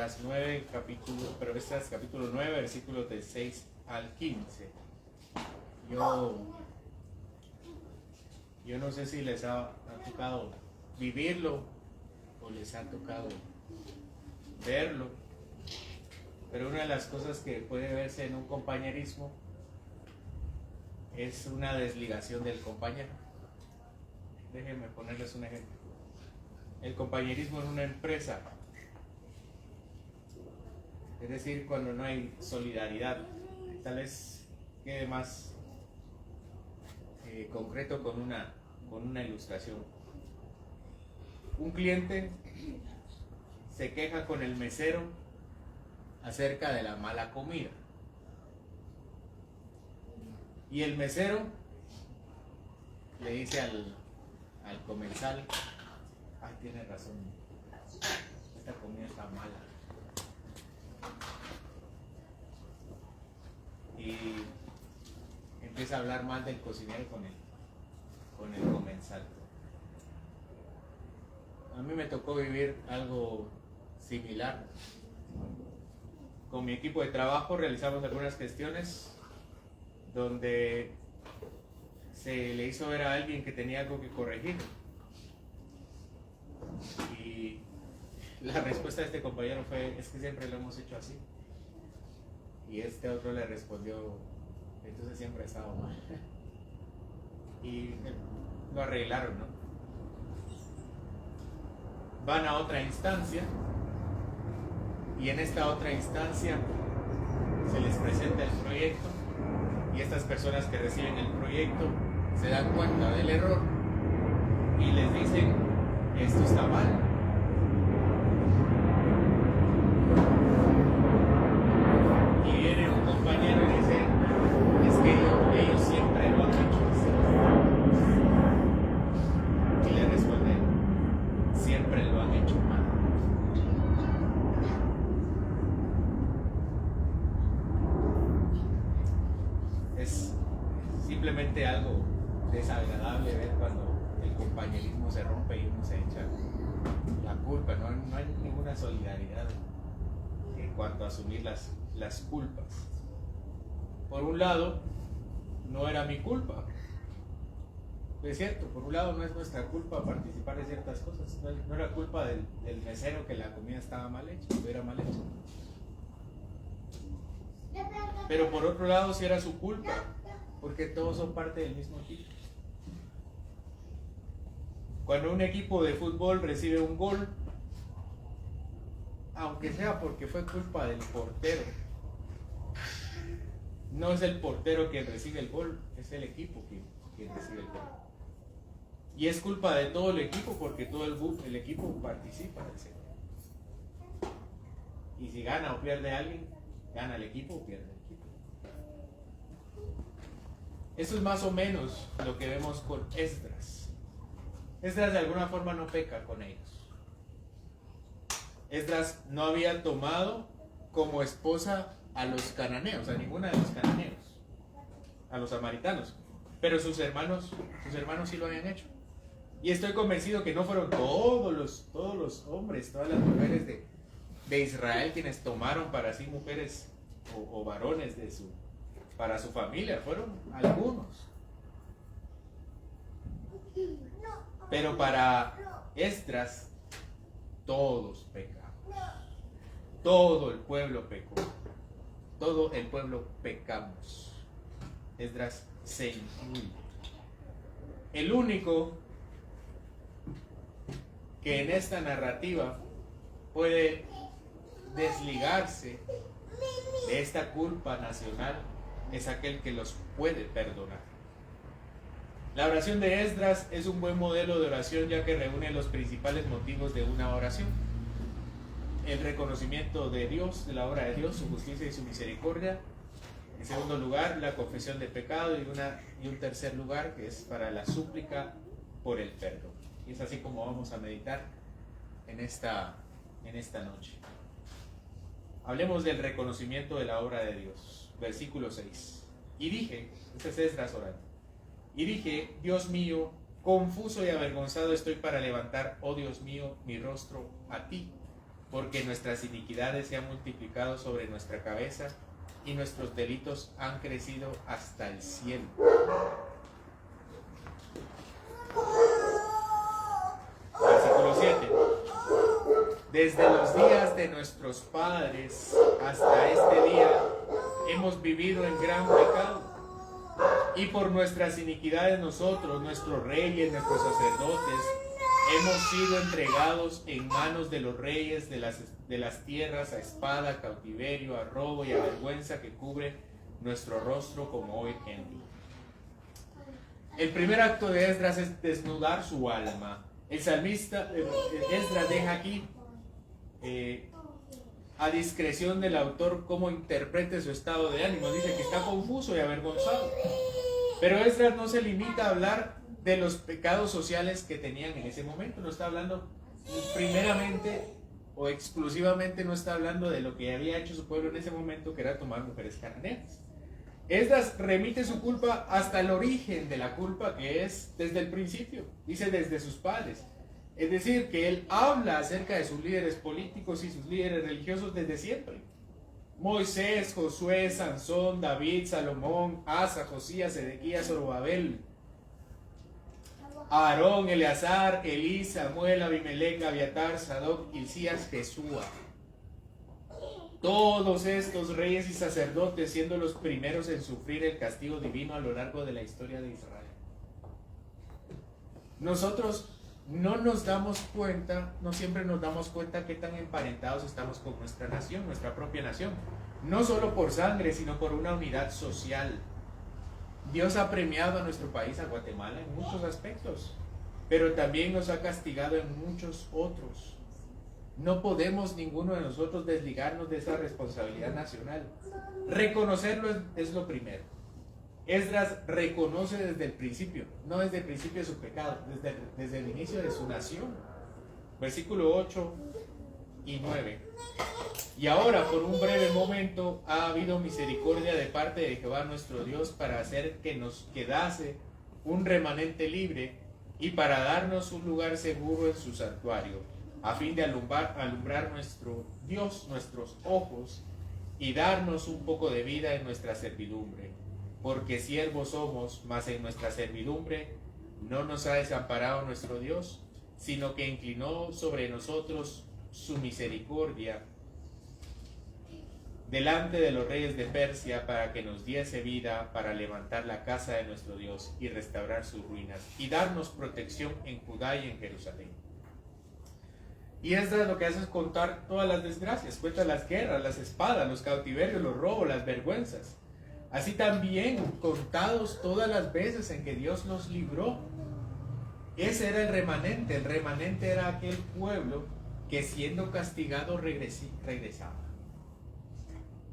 Esdras 9, Esdras capítulo 9, versículos del 6 al 15. Yo no sé si les ha tocado vivirlo o les ha tocado verlo, pero una de las cosas que puede verse en un compañerismo es una desligación del compañero. Déjenme ponerles un ejemplo. El compañerismo en una empresa, es decir, cuando no hay solidaridad. Tal vez quede más concreto con una ilustración. Un cliente se queja con el mesero acerca de la mala comida. Y el mesero le dice al comensal: ay, tiene razón, esta comida está mala. Y empieza a hablar mal del cocinero con el comensal. A mí me tocó vivir algo similar. Con mi equipo de trabajo realizamos algunas gestiones donde se le hizo ver a alguien que tenía algo que corregir. Y la respuesta de este compañero fue: es que siempre lo hemos hecho así. Y este otro le respondió: entonces siempre ha estado mal. Y lo arreglaron, ¿no? Van a otra instancia, y en esta otra instancia se les presenta el proyecto, y estas personas que reciben el proyecto se dan cuenta del error y les dicen: esto está mal. Y viene un compañero y dice: es que ellos siempre lo han hecho así. Y le responde: siempre lo han hecho mal. Es simplemente algo desagradable ver cuando el compañerismo se rompe y uno se echa la culpa. No hay ninguna solidaridad en cuanto a asumir las culpas. Por un lado, no era mi culpa. Es cierto, por un lado no es nuestra culpa participar de ciertas cosas. No era culpa del mesero que la comida estaba mal hecha, estuviera mal hecha. Pero por otro lado sí era su culpa, porque todos son parte del mismo equipo. Cuando un equipo de fútbol recibe un gol, aunque sea porque fue culpa del portero, no es el portero quien recibe el gol, es el equipo quien recibe el gol. Y es culpa de todo el equipo, porque todo el equipo participa del ese gol. Y si gana o pierde alguien, gana el equipo o pierde el equipo. Eso es más o menos lo que vemos con Esdras. Esdras de alguna forma no peca con ellos. Esdras no había tomado como esposa a los cananeos, a ninguna de los cananeos, a los samaritanos, pero sus hermanos sí lo habían hecho. Y estoy convencido que no fueron todos los hombres, todas las mujeres de Israel quienes tomaron para sí mujeres o varones para su familia, fueron algunos. Pero para Esdras todos pecamos. Todo el pueblo pecó. Todo el pueblo pecamos. Esdras se incluye. El único que en esta narrativa puede desligarse de esta culpa nacional es aquel que los puede perdonar. La oración de Esdras es un buen modelo de oración, ya que reúne los principales motivos de una oración: el reconocimiento de Dios, de la obra de Dios, su justicia y su misericordia. En segundo lugar, la confesión de pecado, y un tercer lugar que es para la súplica por el perdón. Y es así como vamos a meditar en esta noche. Hablemos del reconocimiento de la obra de Dios. Versículo 6. Y dije, este es Esdras orando, y dije: Dios mío, confuso y avergonzado estoy para levantar, oh Dios mío, mi rostro a ti. porque nuestras iniquidades se han multiplicado sobre nuestra cabeza y nuestros delitos han crecido hasta el cielo. Versículo 7. Desde los días de nuestros padres hasta este día hemos vivido en gran pecado, y por nuestras iniquidades nosotros, nuestros reyes, nuestros sacerdotes, hemos sido entregados en manos de los reyes de las tierras a espada, a cautiverio, a robo y a vergüenza que cubre nuestro rostro como hoy en día. El primer acto de Esdras es desnudar su alma. El salmista Esdras deja aquí a discreción del autor cómo interprete su estado de ánimo. Dice que está confuso y avergonzado. Pero Esdras no se limita a hablar de los pecados sociales que tenían en ese momento. No está hablando primeramente o exclusivamente, no está hablando de lo que había hecho su pueblo en ese momento, que era tomar mujeres cananeas. Esdras remite su culpa hasta el origen de la culpa, que es desde el principio. Dice desde sus padres. Es decir, que él habla acerca de sus líderes políticos y sus líderes religiosos desde siempre. Moisés, Josué, Sansón, David, Salomón, Asa, Josías, Ezequías, Zorobabel, Aarón, Eleazar, Elí, Samuel, Abimelec, Abiatar, Sadoc, Hilcías, Jesúa. Todos estos reyes y sacerdotes siendo los primeros en sufrir el castigo divino a lo largo de la historia de Israel. Nosotros no nos damos cuenta, no siempre nos damos cuenta qué tan emparentados estamos con nuestra nación, nuestra propia nación. No solo por sangre, sino por una unidad social. Dios ha premiado a nuestro país, a Guatemala, en muchos aspectos, pero también nos ha castigado en muchos otros. No podemos ninguno de nosotros desligarnos de esa responsabilidad nacional. Reconocerlo es lo primero. Esdras reconoce desde el principio, no desde el principio de su pecado, desde el inicio de su nación. Versículo 8 y 9. Y ahora, por un breve momento, ha habido misericordia de parte de Jehová nuestro Dios para hacer que nos quedase un remanente libre y para darnos un lugar seguro en su santuario, a fin de alumbrar nuestro Dios nuestros ojos y darnos un poco de vida en nuestra servidumbre. Porque siervos somos, mas en nuestra servidumbre no nos ha desamparado nuestro Dios, sino que inclinó sobre nosotros su misericordia delante de los reyes de Persia para que nos diese vida para levantar la casa de nuestro Dios y restaurar sus ruinas y darnos protección en Judá y en Jerusalén. Y Esdras lo que hace es contar todas las desgracias, cuenta las guerras, las espadas, los cautiverios, los robos, las vergüenzas. Así también contados todas las veces en que Dios los libró. Ese era el remanente era aquel pueblo que siendo castigado regresaba.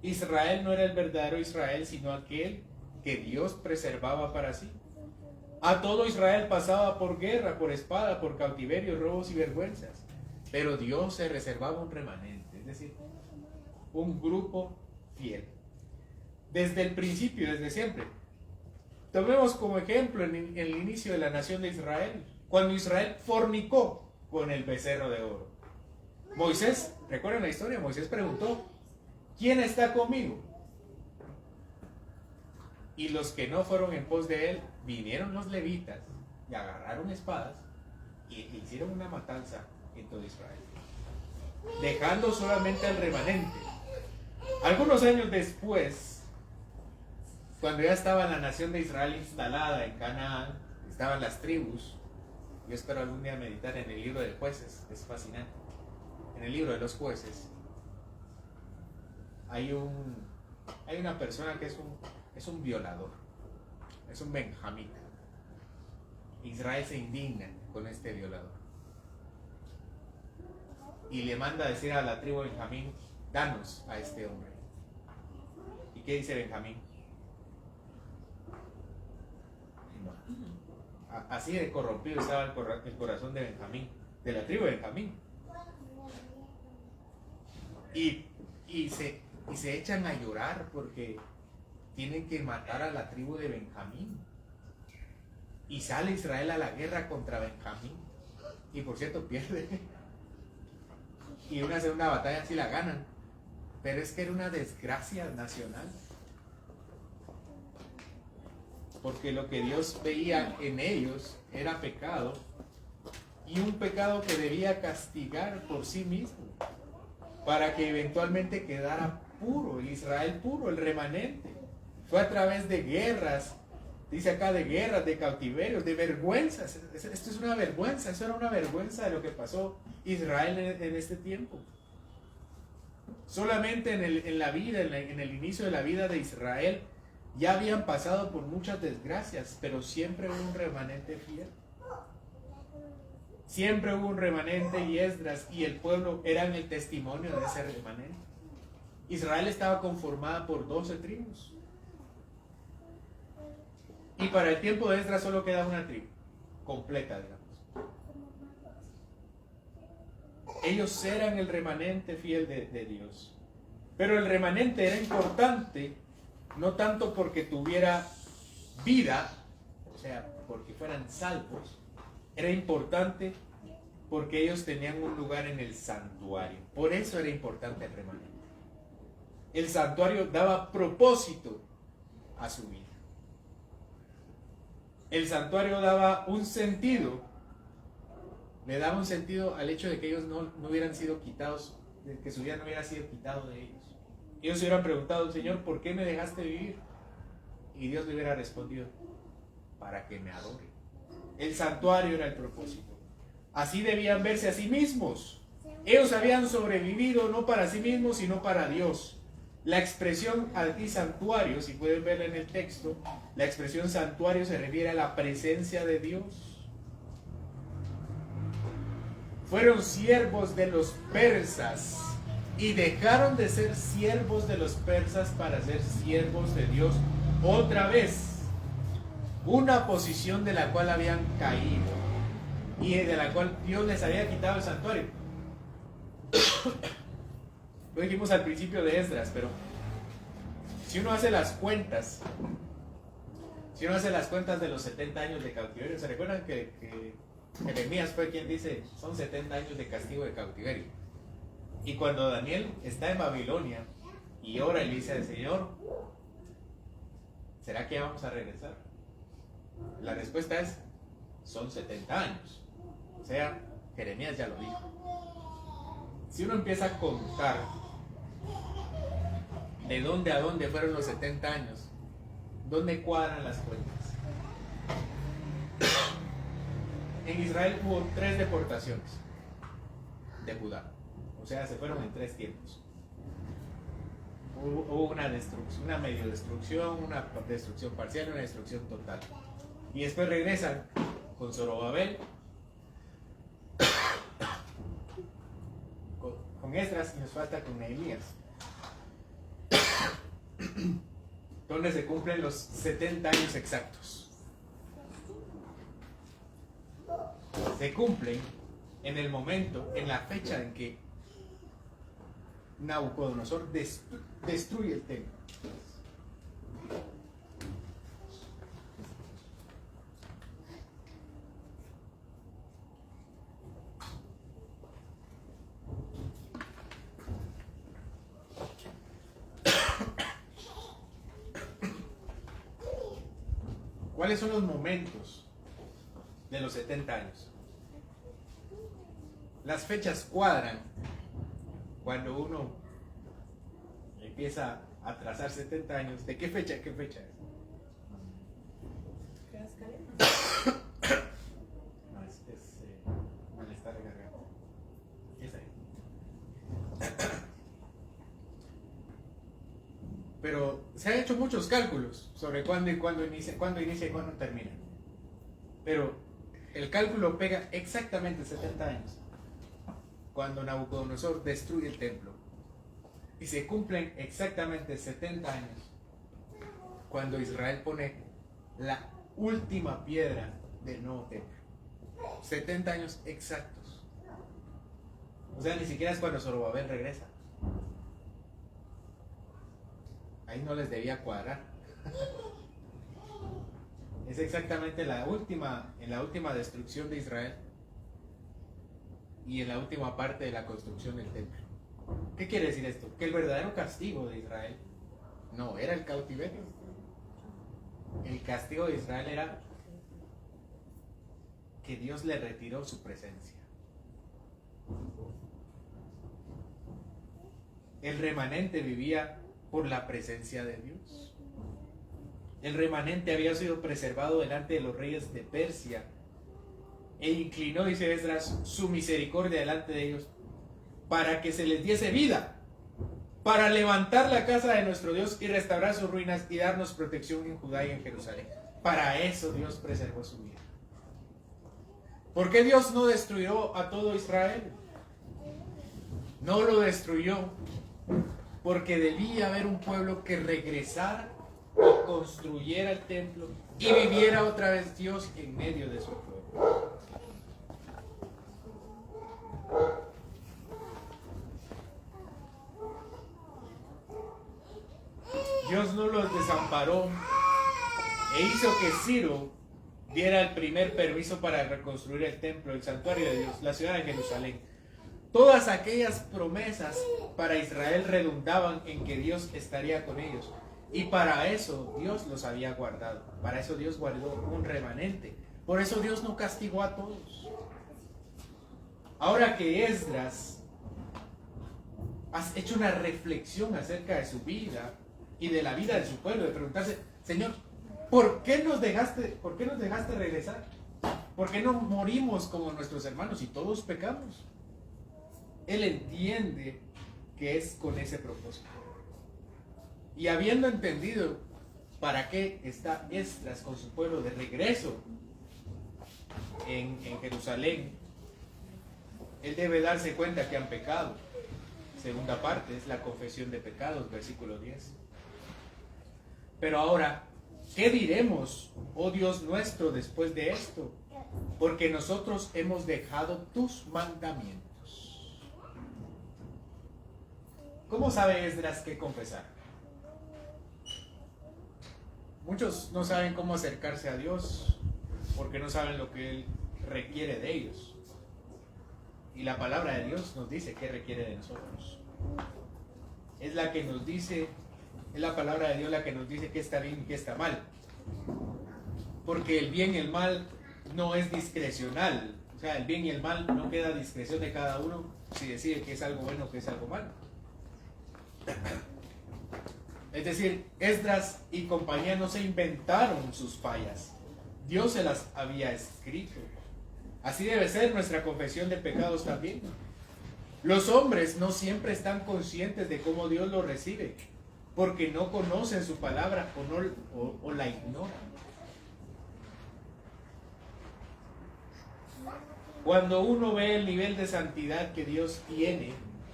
Israel no era el verdadero Israel, sino aquel que Dios preservaba para sí. A todo Israel pasaba por guerra, por espada, por cautiverio, robos y vergüenzas. Pero Dios se reservaba un remanente, es decir, un grupo fiel. Desde el principio, desde siempre. Tomemos como ejemplo el inicio de la nación de Israel, cuando Israel fornicó con el becerro de oro. Moisés, ¿recuerdan la historia? Moisés preguntó, ¿quién está conmigo? Y los que no fueron en pos de él, vinieron los levitas y agarraron espadas y hicieron una matanza en todo Israel, dejando solamente al remanente. Algunos años después, cuando ya estaba la nación de Israel instalada en Canaán, estaban las tribus. Yo espero algún día meditar en el libro de Jueces, es fascinante. En el libro de los Jueces hay una persona que es un violador, es un benjamita. Israel se indigna con este violador y le manda a decir a la tribu de Benjamín, danos a este hombre. ¿Y qué dice Benjamín? Así de corrompido estaba el corazón de Benjamín, de la tribu de Benjamín. Y se echan a llorar porque tienen que matar a la tribu de Benjamín. Y sale Israel a la guerra contra Benjamín. Y por cierto, pierde. y una segunda batalla sí la ganan, pero es que era una desgracia nacional, porque lo que Dios veía en ellos era pecado, y un pecado que debía castigar por sí mismo, para que eventualmente quedara puro, el Israel puro, el remanente. Fue a través de guerras, dice acá, de guerras, de cautiverios, de vergüenzas. Esto es una vergüenza, eso era una vergüenza de lo que pasó Israel en este tiempo. Solamente en la vida, en el inicio de la vida de Israel, ya habían pasado por muchas desgracias, pero siempre hubo un remanente fiel. Siempre hubo un remanente, y Esdras y el pueblo eran el testimonio de ese remanente. Israel estaba conformada por 12 tribus. Y para el tiempo de Esdras solo queda una tribu completa, digamos. Ellos eran el remanente fiel de Dios. Pero el remanente era importante, no tanto porque tuviera vida, o sea, porque fueran salvos. Era importante porque ellos tenían un lugar en el santuario. Por eso era importante el remanente. El santuario daba propósito a su vida. El santuario daba un sentido, le daba un sentido al hecho de que ellos no hubieran sido quitados, de que su vida no hubiera sido quitado de ellos. Ellos se hubieran preguntado: Señor, ¿por qué me dejaste vivir? Y Dios le hubiera respondido: para que me adore. El santuario era el propósito. Así debían verse a sí mismos. Ellos habían sobrevivido no para sí mismos, sino para Dios. La expresión aquí santuario, si pueden verla en el texto, la expresión santuario se refiere a la presencia de Dios. Fueron siervos de los persas y dejaron de ser siervos de los persas para ser siervos de Dios otra vez. Una posición de la cual habían caído y de la cual Dios les había quitado el santuario. Lo dijimos al principio de Esdras, pero si uno hace las cuentas, de los 70 años de cautiverio, ¿se recuerdan que Jeremías fue quien dice: son 70 años de castigo de cautiverio? Y cuando Daniel está en Babilonia y ora y le dice al Señor: ¿será que ya vamos a regresar? La respuesta es: son 70 años. O sea, Jeremías ya lo dijo. Si uno empieza a contar de dónde a dónde fueron los 70 años, ¿dónde cuadran las cuentas? En Israel hubo 3 deportaciones de Judá. O sea, se fueron en 3 tiempos. Hubo una destrucción, una medio destrucción, una destrucción parcial y una destrucción total. Y después regresan con Zorobabel, con Esdras, y nos falta con Nehemías, donde se cumplen los 70 años exactos. Se cumplen en el momento, en la fecha en que Nabucodonosor destruye el templo. ¿Cuáles son los momentos de los 70 años? Las fechas cuadran cuando uno empieza a trazar 70 años. ¿De qué fecha? ¿Qué fecha es? No, es malestar de garganta. Es ahí. Pero se han hecho muchos cálculos sobre cuándo inicia y cuándo termina. Pero el cálculo pega exactamente 70 años. Cuando Nabucodonosor destruye el templo. Y se cumplen exactamente 70 años cuando Israel pone la última piedra del nuevo templo. 70 años exactos. O sea, ni siquiera es cuando Zorobabel regresa. Ahí no les debía cuadrar. Es exactamente en la última destrucción de Israel. y en la última parte de la construcción del templo. ¿Qué quiere decir esto? Que el verdadero castigo de Israel no era el cautiverio. El castigo de Israel era que Dios le retiró su presencia. El remanente vivía por la presencia de Dios. El remanente había sido preservado delante de los reyes de Persia e inclinó, dice Esdras, su misericordia delante de ellos para que se les diese vida, para levantar la casa de nuestro Dios y restaurar sus ruinas y darnos protección en Judá y en Jerusalén. Para eso Dios preservó su vida. ¿Por qué Dios no destruyó a todo Israel? No lo destruyó porque debía haber un pueblo que regresara y construyera el templo y viviera otra vez Dios en medio de su pueblo. Dios no los desamparó e hizo que Ciro diera el primer permiso para reconstruir el templo, el santuario de Dios, la ciudad de Jerusalén. Todas aquellas promesas para Israel redundaban en que Dios estaría con ellos. Y para eso Dios los había guardado. Para eso Dios guardó un remanente. Por eso Dios no castigó a todos. Ahora que Esdras ha hecho una reflexión acerca de su vida y de la vida de su pueblo, de preguntarse, Señor, ¿por qué nos dejaste regresar? ¿Por qué no morimos como nuestros hermanos y todos pecamos? Él entiende que es con ese propósito. Y habiendo entendido para qué está Esdras con su pueblo de regreso en Jerusalén, él debe darse cuenta que han pecado. Segunda parte es la confesión de pecados, versículo 10. Pero ahora, ¿qué diremos, oh Dios nuestro, después de esto? Porque nosotros hemos dejado tus mandamientos. ¿Cómo sabe Esdras qué confesar? Muchos no saben cómo acercarse a Dios porque no saben lo que Él requiere de ellos. Y la palabra de Dios nos dice qué requiere de nosotros. Es la que nos dice, es la palabra de Dios la que nos dice qué está bien y qué está mal. Porque el bien y el mal no es discrecional. O sea, el bien y el mal no queda a discreción de cada uno si decide que es algo bueno o que es algo malo. Es decir, Esdras y compañía no se inventaron sus fallas. Dios se las había escrito. Así debe ser nuestra confesión de pecados también. Los hombres no siempre están conscientes de cómo Dios los recibe, porque no conocen su palabra o la ignoran. Cuando uno ve el nivel de santidad que Dios tiene,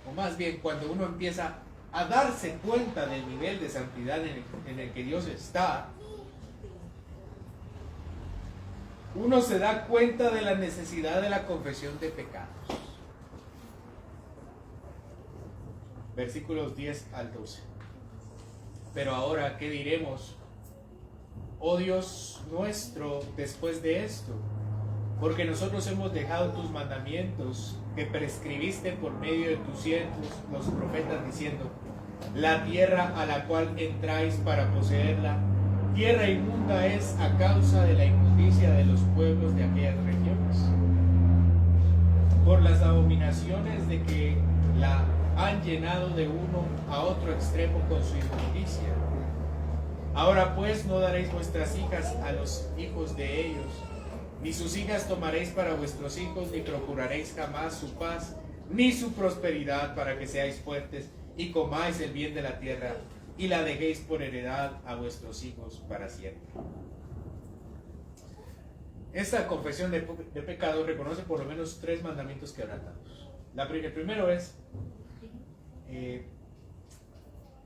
o más bien cuando uno empieza a darse cuenta del nivel de santidad en el que Dios está, uno se da cuenta de la necesidad de la confesión de pecados. Versículos 10 al 12. Pero ahora, ¿qué diremos? Oh Dios nuestro, después de esto, porque nosotros hemos dejado tus mandamientos que prescribiste por medio de tus siervos, los profetas, diciendo: la tierra a la cual entráis para poseerla, tierra inmunda es a causa de la inmundicia de los pueblos de aquellas regiones, por las abominaciones de que la han llenado de uno a otro extremo con su inmundicia. Ahora pues no daréis vuestras hijas a los hijos de ellos, ni sus hijas tomaréis para vuestros hijos, ni procuraréis jamás su paz, ni su prosperidad, para que seáis fuertes y comáis el bien de la tierra, y la dejéis por heredad a vuestros hijos para siempre. Esta confesión de pecado reconoce por lo menos 3 mandamientos quebrantados. El primero es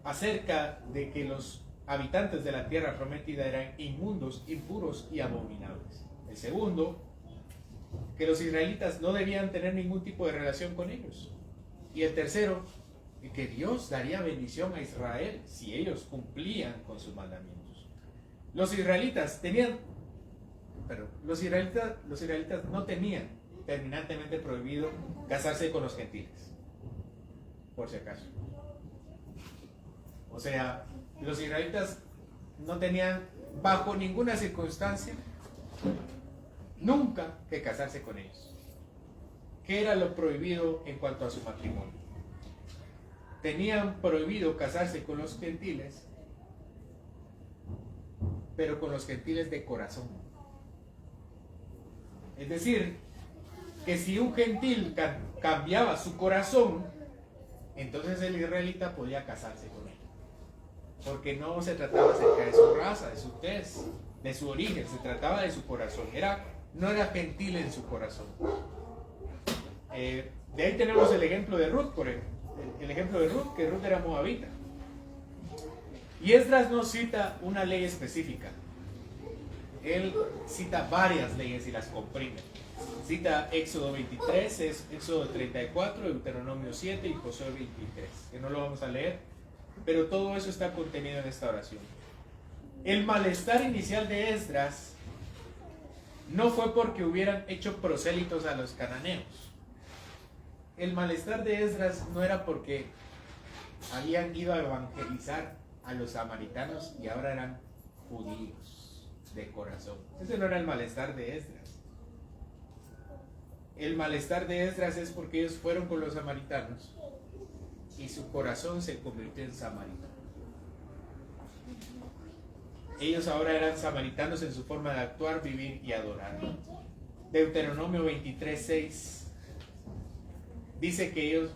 acerca de que los habitantes de la tierra prometida eran inmundos, impuros y abominables. El segundo, que los israelitas no debían tener ningún tipo de relación con ellos. Y el tercero, que Dios daría bendición a Israel si ellos cumplían con sus mandamientos. Los israelitas no tenían terminantemente prohibido casarse con los gentiles, por si acaso. O sea, los israelitas no tenían bajo ninguna circunstancia nunca que casarse con ellos. ¿Qué era lo prohibido en cuanto a su matrimonio? Tenían prohibido casarse con los gentiles, pero con los gentiles de corazón. Es decir, que si un gentil cambiaba su corazón, entonces el israelita podía casarse con él. Porque no se trataba acerca de su raza, de su tez, de su origen, se trataba de su corazón. No era gentil en su corazón. De ahí tenemos el ejemplo de Ruth, por ejemplo. El ejemplo de Ruth, que Ruth era moabita. Y Esdras no cita una ley específica. Él cita varias leyes y las comprime. Cita Éxodo 23, Éxodo 34, Deuteronomio 7 y Josué 23, que no lo vamos a leer, pero todo eso está contenido en esta oración. El malestar inicial de Esdras no fue porque hubieran hecho prosélitos a los cananeos. El malestar de Esdras no era porque habían ido a evangelizar a los samaritanos y ahora eran judíos de corazón. Ese no era el malestar de Esdras. El malestar de Esdras es porque ellos fueron con los samaritanos y su corazón se convirtió en samaritano. Ellos ahora eran samaritanos en su forma de actuar, vivir y adorar. Deuteronomio 23:6 dice que ellos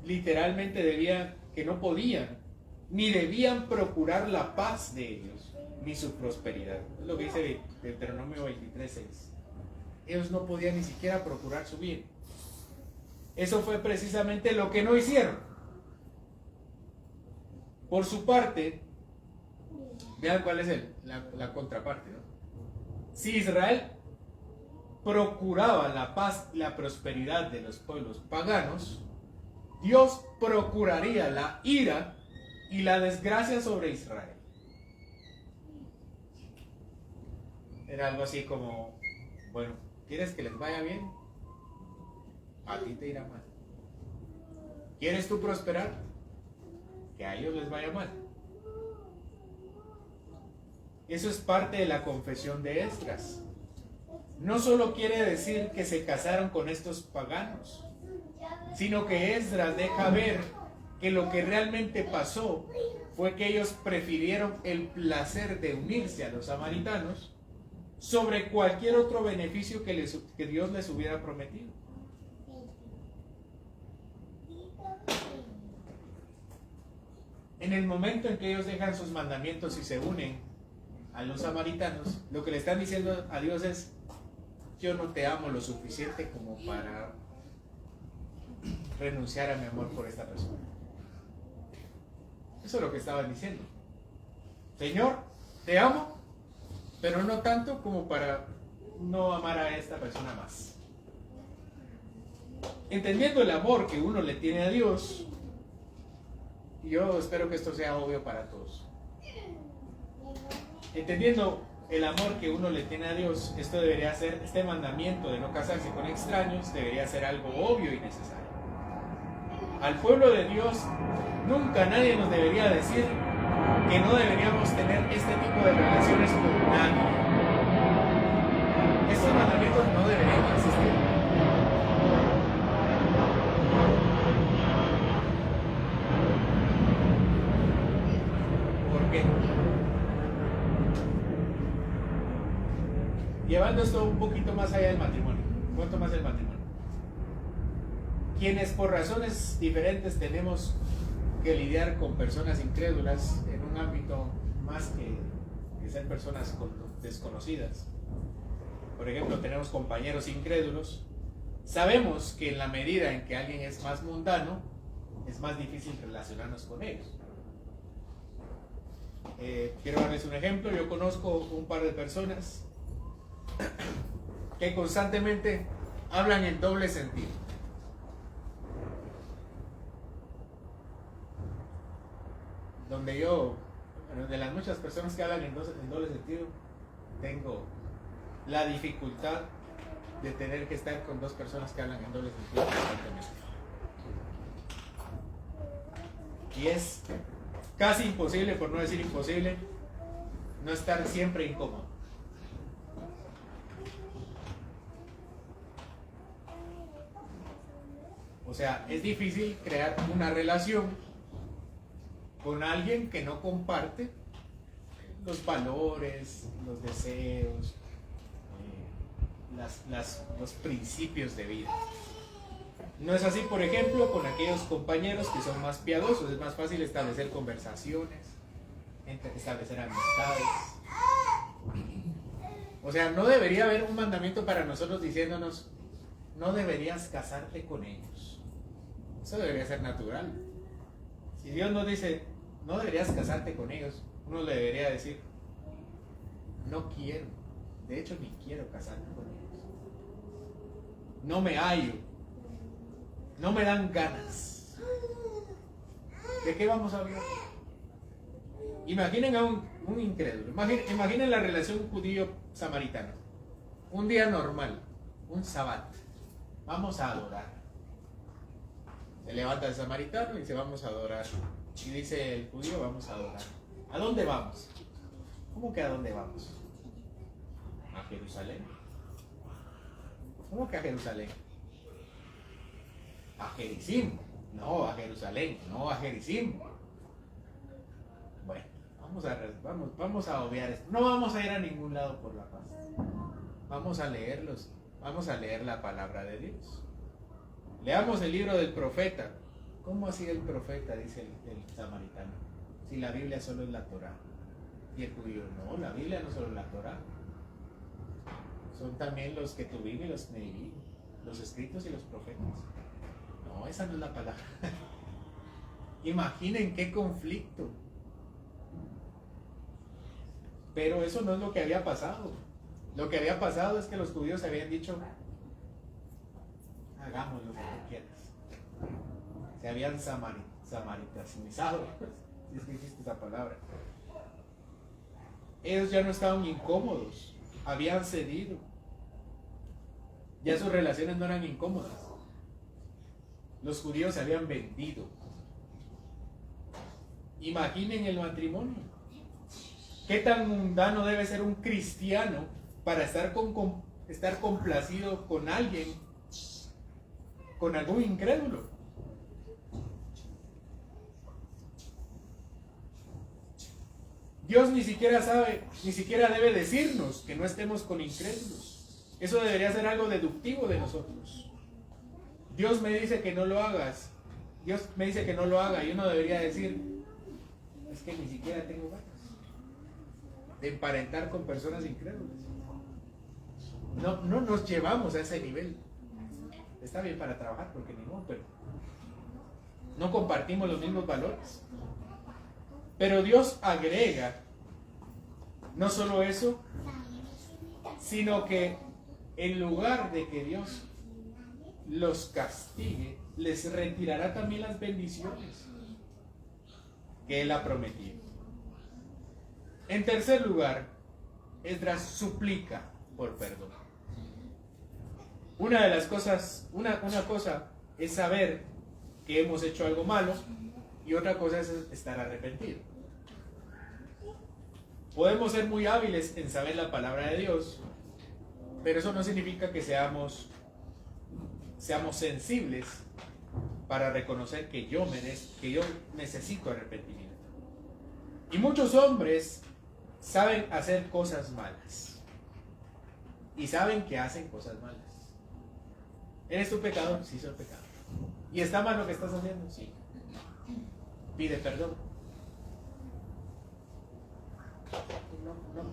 literalmente no podían, ni debían procurar la paz de ellos, ni su prosperidad. Es lo que dice Deuteronomio 23:6. Ellos no podían ni siquiera procurar su bien. Eso fue precisamente lo que no hicieron. Por su parte, vean cuál es la contraparte, ¿no? Si Israel procuraba la paz y la prosperidad de los pueblos paganos, Dios procuraría la ira y la desgracia sobre Israel. Era algo así como, bueno, ¿quieres que les vaya bien? A ti te irá mal. ¿Quieres tú prosperar? Que a ellos les vaya mal. Eso es parte de la confesión de Esdras. No solo quiere decir que se casaron con estos paganos, sino que Esdras deja ver que lo que realmente pasó fue que ellos prefirieron el placer de unirse a los samaritanos sobre cualquier otro beneficio que Dios les hubiera prometido. En el momento en que ellos dejan sus mandamientos y se unen a los samaritanos, lo que le están diciendo a Dios es: yo no te amo lo suficiente como para renunciar a mi amor por esta persona. Eso es lo que estaban diciendo. Señor, te amo, pero no tanto como para no amar a esta persona más. Entendiendo el amor que uno le tiene a Dios, yo espero que esto sea obvio para todos. Entendiendo el amor que uno le tiene a Dios, esto debería ser, este mandamiento de no casarse con extraños debería ser algo obvio y necesario. Al pueblo de Dios, nunca nadie nos debería decir que no deberíamos tener este tipo de relaciones con nadie. Estos mandamientos no deberían existir. ¿Por qué? Llevando esto un poquito más allá del matrimonio. ¿Cuánto más el matrimonio? Quienes por razones diferentes tenemos que lidiar con personas incrédulas en un ámbito más que ser personas desconocidas. Por ejemplo, tenemos compañeros incrédulos. Sabemos que en la medida en que alguien es más mundano, es más difícil relacionarnos con ellos. Quiero darles un ejemplo. Yo conozco un par de personas que constantemente hablan en doble sentido. De las muchas personas que hablan en doble sentido, tengo la dificultad de tener que estar con dos personas que hablan en doble sentido constantemente. Y es casi imposible, por no decir imposible, no estar siempre incómodo. O sea, es difícil crear una relación con alguien que no comparte los valores, los deseos, los principios de vida. No es así, por ejemplo, con aquellos compañeros que son más piadosos. Es más fácil establecer conversaciones, establecer amistades. O sea, no debería haber un mandamiento para nosotros diciéndonos: no deberías casarte con ellos. Eso debería ser natural. Si Dios nos dice: no deberías casarte con ellos, uno le debería decir: no quiero, de hecho ni quiero casarme con ellos. No me hallo, no me dan ganas. ¿De qué vamos a hablar? Imaginen a un incrédulo. Imaginen la relación judío-samaritano. Un día normal, un sabbat. Vamos a adorar. Se levanta el samaritano y dice: vamos a adorar. Y dice el judío: vamos a adorar. ¿A dónde vamos? ¿Cómo que a dónde vamos? ¿A Jerusalén? ¿Cómo que a Jerusalén? ¿A Gerizim? No, a Jerusalén. No, a Gerizim. Bueno, vamos a obviar esto. No vamos a ir a ningún lado por la paz. Vamos a leer la palabra de Dios. Leamos el libro del profeta. ¿Cómo hacía el profeta? Dice el samaritano. Si la Biblia solo es la Torá. Y el judío: no, la Biblia no solo es la Torá. Son también los Ketubim y los Neivim, los escritos y los profetas. No, esa no es la palabra. Imaginen qué conflicto. Pero eso no es lo que había pasado. Lo que había pasado es que los judíos habían dicho: hagamos lo que tú quieras. Se habían samaritanizado, si es que existe esa palabra. Ellos ya no estaban incómodos, habían cedido. Ya sus relaciones no eran incómodas. Los judíos se habían vendido. Imaginen el matrimonio. ¿Qué tan mundano debe ser un cristiano para estar complacido con alguien, con algún incrédulo? Dios ni siquiera sabe, ni siquiera debe decirnos que no estemos con incrédulos. Eso debería ser algo deductivo de nosotros. Dios me dice que no lo hagas. Dios me dice que no lo haga y uno debería decir: es que ni siquiera tengo ganas de emparentar con personas incrédulas. No nos llevamos a ese nivel. Está bien para trabajar, porque ni modo, pero no compartimos los mismos valores. Pero Dios agrega no solo eso, sino que en lugar de que Dios los castigue, les retirará también las bendiciones que Él ha prometido. En tercer lugar, Esdras suplica por perdón. Una cosa es saber que hemos hecho algo malo, y otra cosa es estar arrepentido. Podemos ser muy hábiles en saber la palabra de Dios, pero eso no significa que seamos sensibles para reconocer que yo necesito arrepentimiento. Y muchos hombres saben hacer cosas malas y saben que hacen cosas malas. ¿Eres tú pecador? Sí, soy pecador. ¿Y está mal lo que estás haciendo? Sí. Pide perdón.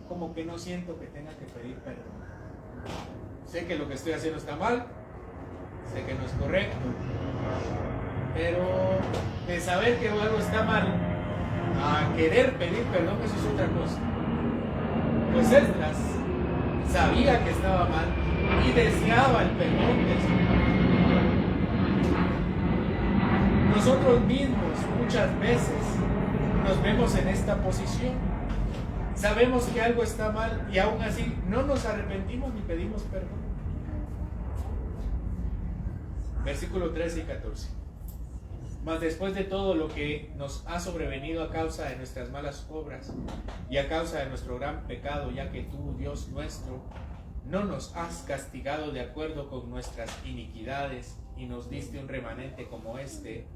Como que no siento que tenga que pedir perdón. Sé que lo que estoy haciendo está mal, sé que no es correcto, pero de saber que algo está mal a querer pedir perdón, eso es otra cosa. Pues Esdras sabía que estaba mal y deseaba el perdón del Señor. Nosotros mismos muchas veces nos vemos en esta posición. Sabemos que algo está mal y aún así no nos arrepentimos ni pedimos perdón. Versículo 13 y 14. Mas después de todo lo que nos ha sobrevenido a causa de nuestras malas obras y a causa de nuestro gran pecado, ya que tú, Dios nuestro, no nos has castigado de acuerdo con nuestras iniquidades y nos diste un remanente como este,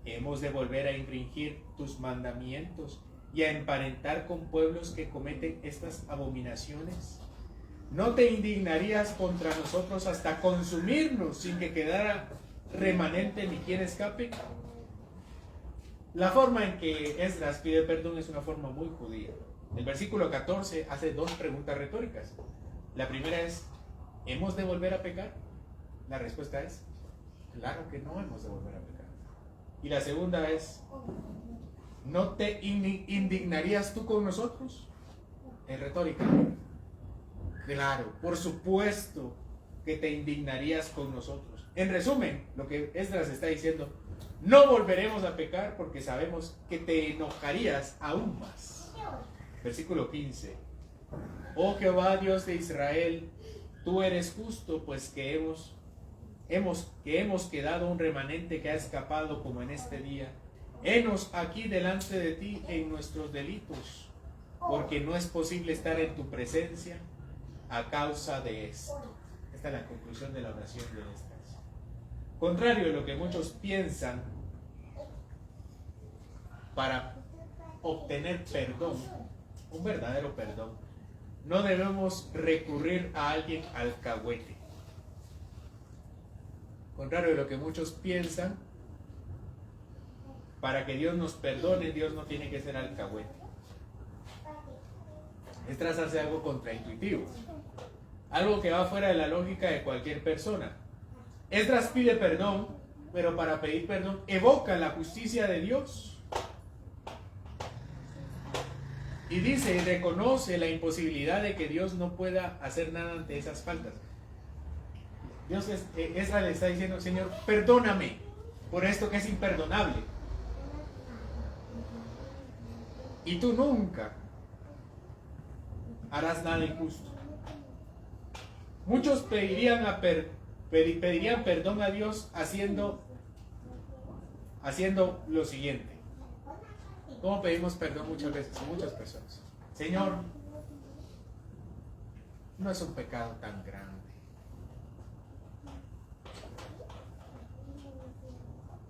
hemos de volver a infringir tus mandamientos y a emparentar con pueblos que cometen estas abominaciones. ¿No te indignarías contra nosotros hasta consumirnos sin que quedara remanente ni quien escape? La forma en que Esdras pide perdón es una forma muy judía. El versículo 14 hace dos preguntas retóricas. La primera es, ¿hemos de volver a pecar? La respuesta es, claro que no hemos de volver a pecar. Y la segunda es, ¿no te indignarías tú con nosotros? Es retórica. Claro, por supuesto que te indignarías con nosotros. En resumen, lo que Esdras está diciendo, no volveremos a pecar porque sabemos que te enojarías aún más. Versículo 15. Oh Jehová, Dios de Israel, tú eres justo, pues que hemos quedado un remanente que ha escapado como en este día. Henos aquí delante de ti en nuestros delitos, porque no es posible estar en tu presencia a causa de esto. Esta es la conclusión de la oración de Esdras. Contrario a lo que muchos piensan, para obtener perdón, un verdadero perdón, no debemos recurrir a alguien alcahuete. Contrario a lo que muchos piensan, para que Dios nos perdone, Dios no tiene que ser alcahuete. Esdras hace algo contraintuitivo, algo que va fuera de la lógica de cualquier persona. Esdras pide perdón, pero para pedir perdón evoca la justicia de Dios. Y dice y reconoce la imposibilidad de que Dios no pueda hacer nada ante esas faltas. Esdras le está diciendo, Señor, perdóname por esto que es imperdonable. Y tú nunca harás nada injusto. Muchos pedirían perdón a Dios haciendo lo siguiente. ¿Cómo pedimos perdón muchas veces? Muchas personas. Señor, no es un pecado tan grande.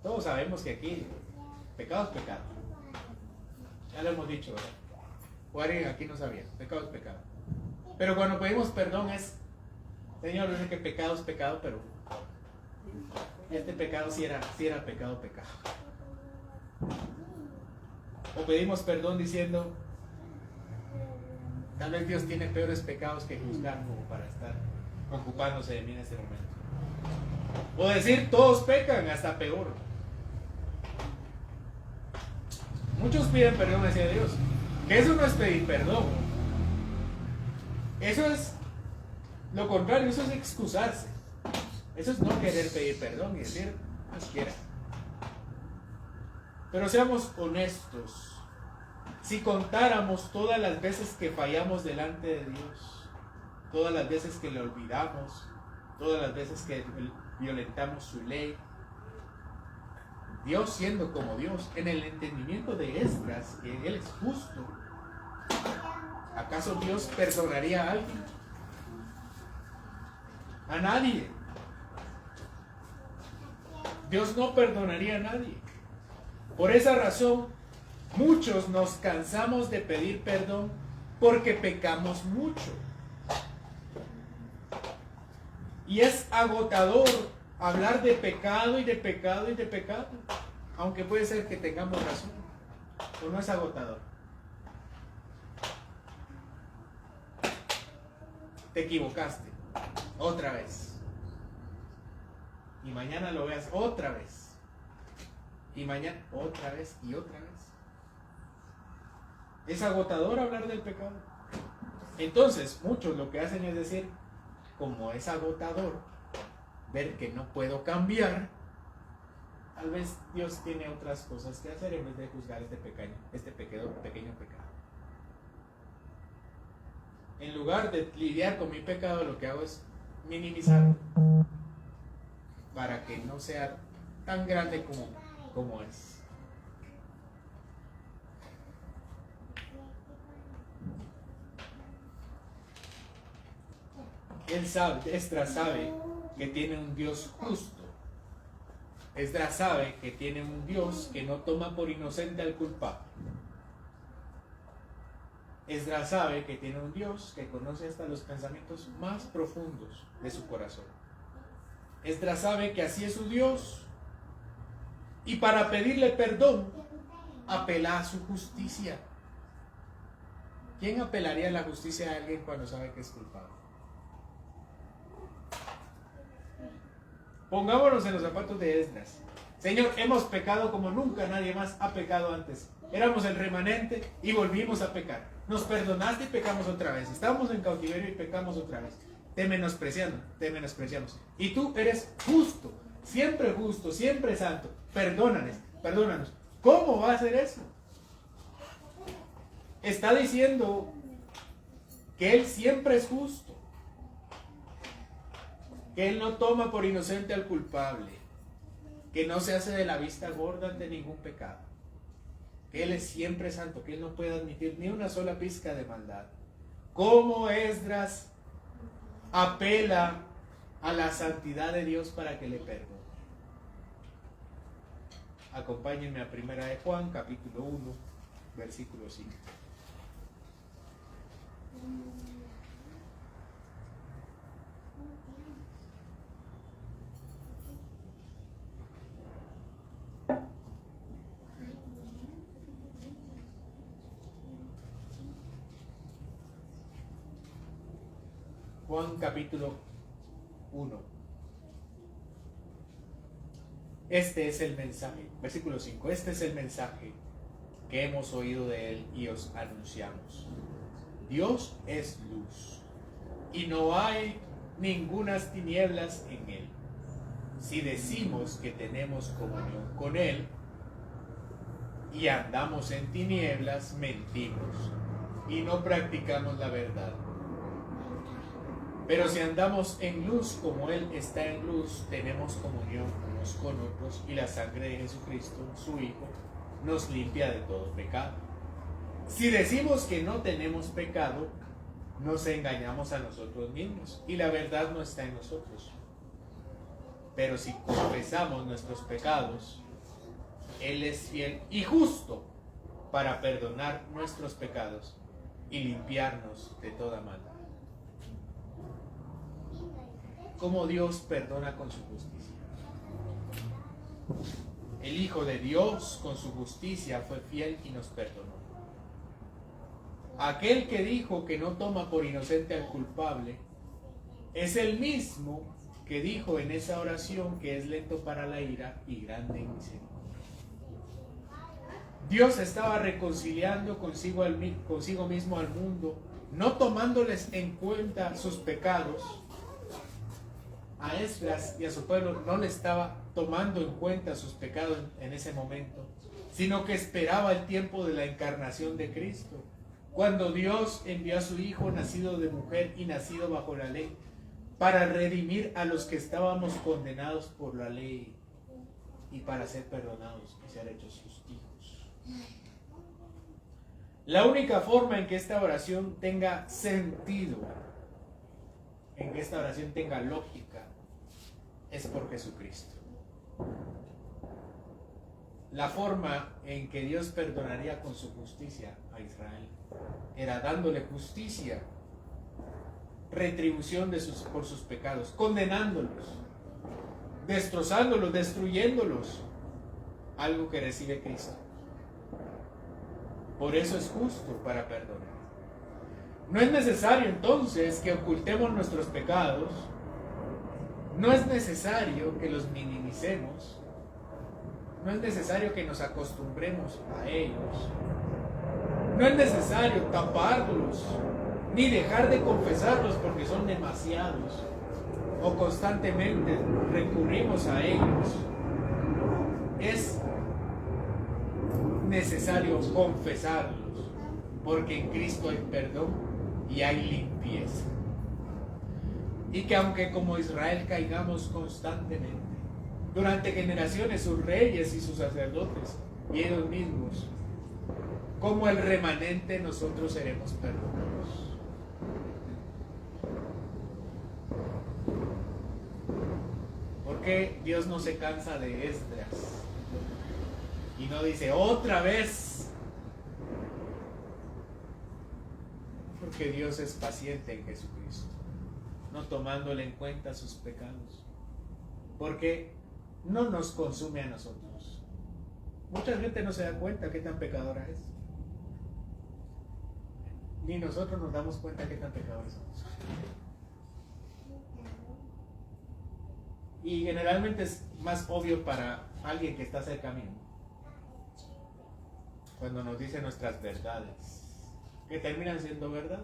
Todos sabemos que aquí pecado es pecado. Ya lo hemos dicho, ¿verdad? O alguien aquí no sabía. Pecado es pecado. Pero cuando pedimos perdón es, Señor, yo sé que pecado es pecado, pero este pecado sí era pecado. O pedimos perdón diciendo, tal vez Dios tiene peores pecados que juzgar como para estar ocupándose de mí en este momento. O decir, todos pecan, hasta peor. Muchos piden perdón hacia Dios. Que eso no es pedir perdón. Eso es lo contrario, eso es excusarse. Eso es no querer pedir perdón y decir, Dios quiera. Pero seamos honestos. Si contáramos todas las veces que fallamos delante de Dios, todas las veces que le olvidamos, todas las veces que violentamos su ley, Dios siendo como Dios, en el entendimiento de Esdras, que Él es justo, ¿acaso Dios perdonaría a alguien? A nadie. Dios no perdonaría a nadie. Por esa razón, muchos nos cansamos de pedir perdón porque pecamos mucho. Y es agotador hablar de pecado y de pecado y de pecado. Aunque puede ser que tengamos razón. ¿O no es agotador? Te equivocaste. Otra vez. Y mañana lo veas otra vez. Y mañana otra vez y otra vez. Es agotador hablar del pecado. Entonces, muchos lo que hacen es decir, como es agotador ver que no puedo cambiar, tal vez Dios tiene otras cosas que hacer en vez de juzgar este pequeño pecado. En lugar de lidiar con mi pecado, lo que hago es minimizarlo. para que no sea tan grande como es. Esdras sabe que tiene un Dios justo. Esdras sabe que tiene un Dios que no toma por inocente al culpable. Esdras sabe que tiene un Dios que conoce hasta los pensamientos más profundos de su corazón. Esdras sabe que así es su Dios, y para pedirle perdón apela a su justicia. ¿Quién apelaría a la justicia de alguien cuando sabe que es culpable? Pongámonos en los zapatos de Esdras. Señor, hemos pecado como nunca nadie más ha pecado antes. Éramos el remanente y volvimos a pecar. Nos perdonaste y pecamos otra vez. Estábamos en cautiverio y pecamos otra vez. Te menospreciamos. Y tú eres justo, siempre santo. Perdónanos. ¿Cómo va a ser eso? Está diciendo que Él siempre es justo, que Él no toma por inocente al culpable, que no se hace de la vista gorda ante ningún pecado, que Él es siempre santo, que Él no puede admitir ni una sola pizca de maldad. ¿Cómo Esdras apela a la santidad de Dios para que le perdone? Acompáñenme a 1 de Juan, capítulo 1, versículo 5. Juan capítulo 1. Este es el mensaje, versículo 5. Este es el mensaje que hemos oído de Él y os anunciamos. Dios es luz y no hay ningunas tinieblas en Él. Si decimos que tenemos comunión con Él y andamos en tinieblas, mentimos y no practicamos la verdad. Pero si andamos en luz como Él está en luz, tenemos comunión unos con otros, y la sangre de Jesucristo, su Hijo, nos limpia de todo pecado. Si decimos que no tenemos pecado, nos engañamos a nosotros mismos, y la verdad no está en nosotros. Pero si confesamos nuestros pecados, Él es fiel y justo para perdonar nuestros pecados y limpiarnos de toda maldad. ¿Cómo Dios perdona con su justicia? El Hijo de Dios con su justicia fue fiel y nos perdonó. Aquel que dijo que no toma por inocente al culpable es el mismo que dijo en esa oración que es lento para la ira y grande en misericordia. Dios estaba reconciliando consigo mismo al mundo, no tomándoles en cuenta sus pecados. A Esdras y a su pueblo no le estaba tomando en cuenta sus pecados en ese momento, sino que esperaba el tiempo de la encarnación de Cristo, cuando Dios envió a su Hijo nacido de mujer y nacido bajo la ley, para redimir a los que estábamos condenados por la ley y para ser perdonados y ser hechos sus hijos. La única forma en que esta oración tenga sentido, en que esta oración tenga lógica, es por Jesucristo. La forma en que Dios perdonaría con su justicia a Israel era dándole justicia, retribución por sus pecados, condenándolos, destrozándolos, destruyéndolos, algo que recibe Cristo. Por eso es justo para perdonar. No es necesario entonces que ocultemos nuestros pecados, no es necesario que los minimicemos, no es necesario que nos acostumbremos a ellos, no es necesario taparlos, ni dejar de confesarlos porque son demasiados, o constantemente recurrimos a ellos. Es necesario confesarlos, porque en Cristo hay perdón y hay limpieza. Y que aunque como Israel caigamos constantemente, durante generaciones sus reyes y sus sacerdotes y ellos mismos, como el remanente nosotros seremos perdonados. Porque Dios no se cansa de Esdras y no dice otra vez, porque Dios es paciente en Jesucristo, no tomándole en cuenta sus pecados, porque no nos consume a nosotros. Mucha gente no se da cuenta qué tan pecadora es, ni nosotros nos damos cuenta qué tan pecadores somos. Y generalmente es más obvio para alguien que está cerca mío, cuando nos dice nuestras verdades, que terminan siendo verdad.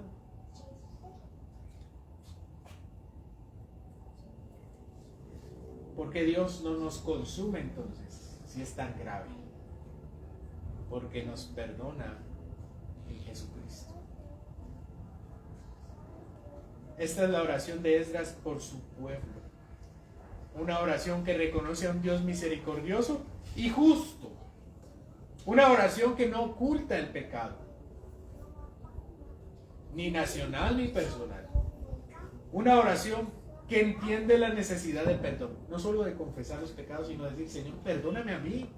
Porque Dios no nos consume entonces, si es tan grave, porque nos perdona en Jesucristo. Esta es la oración de Esdras por su pueblo. Una oración que reconoce a un Dios misericordioso y justo. Una oración que no oculta el pecado, ni nacional ni personal. Una oración que entiende la necesidad de perdón, no solo de confesar los pecados, sino de decir, Señor, perdóname a mí.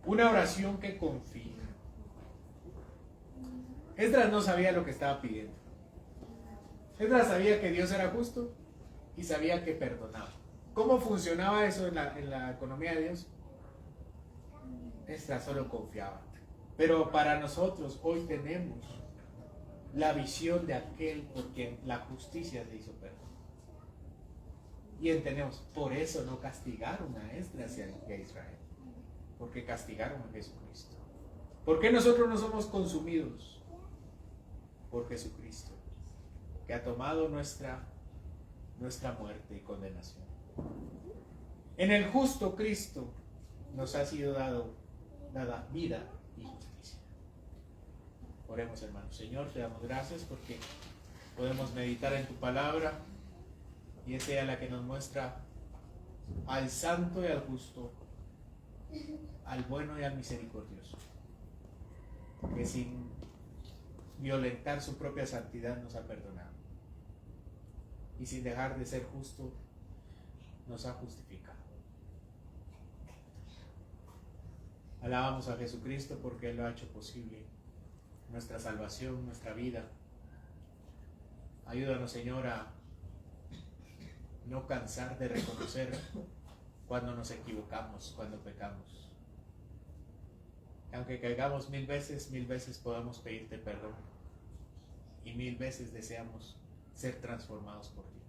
Una oración que confía. Esdras no sabía lo que estaba pidiendo. Esdras sabía que Dios era justo y sabía que perdonaba. ¿Cómo funcionaba eso en la economía de Dios? Esdras solo confiaba. Pero para nosotros hoy tenemos la visión de aquel por quien la justicia se hizo perdón. Y entendemos, por eso no castigaron a Esdras y a Israel, porque castigaron a Jesucristo. ¿Por qué nosotros no somos consumidos? Por Jesucristo, que ha tomado nuestra muerte y condenación. En el justo Cristo nos ha sido dada vida y justicia. Oremos, hermanos. Señor, te damos gracias porque podemos meditar en tu palabra y es ella la que nos muestra al santo y al justo, al bueno y al misericordioso, que sin violentar su propia santidad nos ha perdonado y sin dejar de ser justo nos ha justificado. Alabamos a Jesucristo porque Él lo ha hecho posible, nuestra salvación, nuestra vida. Ayúdanos, Señor, a no cansar de reconocer cuando nos equivocamos, cuando pecamos. Aunque caigamos 1000 veces podamos pedirte perdón y 1000 veces deseamos ser transformados por ti.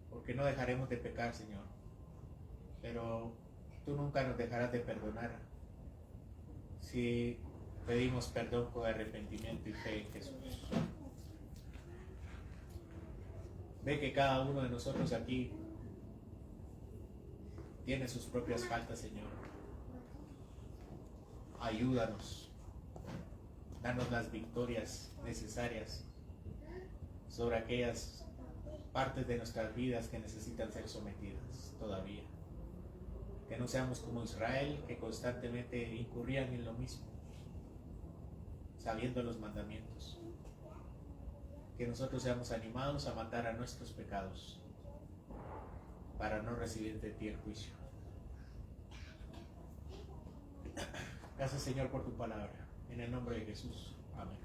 Porque no dejaremos de pecar, Señor, pero tú nunca nos dejarás de perdonar si pedimos perdón con arrepentimiento y fe en Jesús. Ve que cada uno de nosotros aquí tiene sus propias faltas, Señor. Ayúdanos, danos las victorias necesarias sobre aquellas partes de nuestras vidas que necesitan ser sometidas todavía. Que no seamos como Israel, que constantemente incurrían en lo mismo, sabiendo los mandamientos. Que nosotros seamos animados a matar a nuestros pecados para no recibir de ti el juicio. Gracias, Señor, por tu palabra. En el nombre de Jesús. Amén.